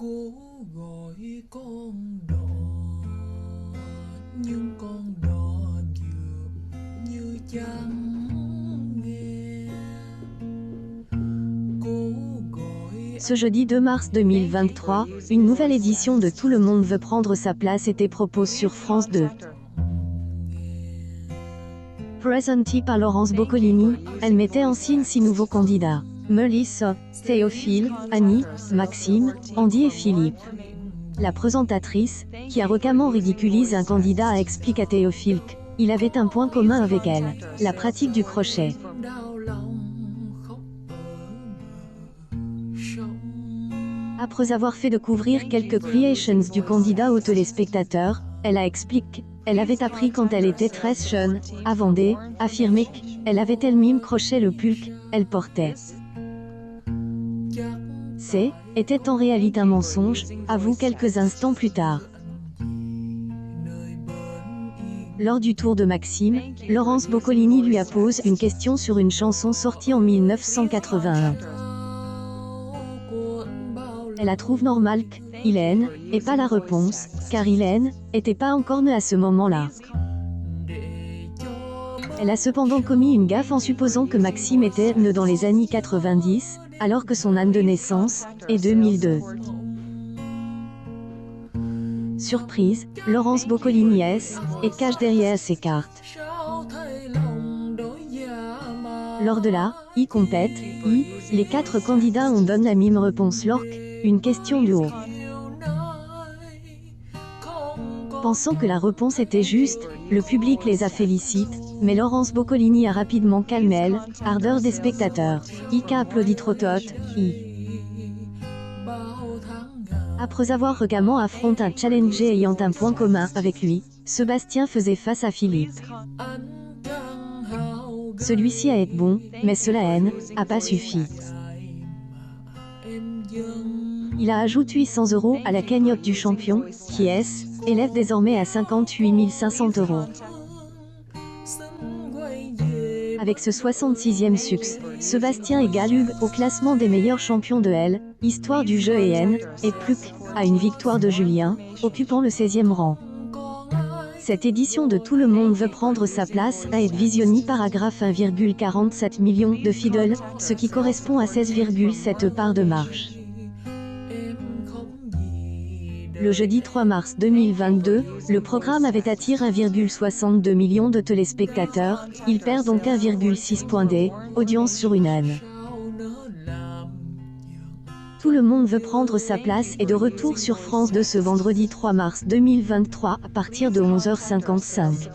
Cố gọi con đò nhưng con đò dường như chẳng nghe. Cố gọi Ce jeudi 2 mars 2023, une nouvelle édition de Tout le monde veut prendre sa place était proposée sur France 2. Présentée par Laurence Boccolini, elle mettait en scène 6 nouveaux candidats. Melissa, Théophile, Annie, Maxime, Andy et Philippe. La présentatrice, qui a récemment ridiculisé un candidat, explique à Théophile qu'il avait un point commun avec elle, la pratique du crochet. đau lòng khóc ở bờ sông. Après avoir fait découvrir quelques creations du candidat aux téléspectateurs, elle a expliqué qu'elle avait appris quand elle était très jeune, à Vendée, affirmé qu'elle avait elle-même crochet le pull qu'elle portait. Était en réalité un mensonge, avoue quelques instants plus tard. Lors du tour de Maxime, Laurence Boccolini lui a posé une question sur une chanson sortie en 1981. Elle la trouve normale qu'Hélène n'ait pas la réponse, car Hélène n'était pas encore née à ce moment-là. Elle a cependant commis une gaffe en supposant que Maxime était né dans les années 90, alors que son année de naissance est 2002. Surprise, Laurence Boccolini et cache derrière ses cartes. Lors de la compète, les 4 candidats ont donné la même réponse lors une question du haut. Pensant que la réponse était juste, le public les a félicité, mais Laurence Boccolini a rapidement calmé l'ardeur des spectateurs. A applaudi trop tôt, Après avoir récemment affronté un challenger ayant un point commun avec lui, Sébastien faisait face à Philippe. Celui-ci a été bon, mais cela n'a pas suffi. Il a ajouté 800 € à la cagnotte du champion, qui élève désormais à 58 500 €. Avec ce 66e succès, Sébastien égale au classement des meilleurs champions de l'histoire du jeu et plus qu'à une victoire de Julien, occupant le 16e rang. Cette édition de Tout le monde veut prendre sa place a été visionnée par 1,47 million de fidèles, ce qui correspond à 16,7 parts de marche. Le jeudi 3 mars 2022, le programme avait attiré 1,62 million de téléspectateurs, il perd donc 1,6 point d'audience sur une année. Tout le monde veut prendre sa place est de retour sur France 2 ce vendredi 3 mars 2023 à partir de 11h55.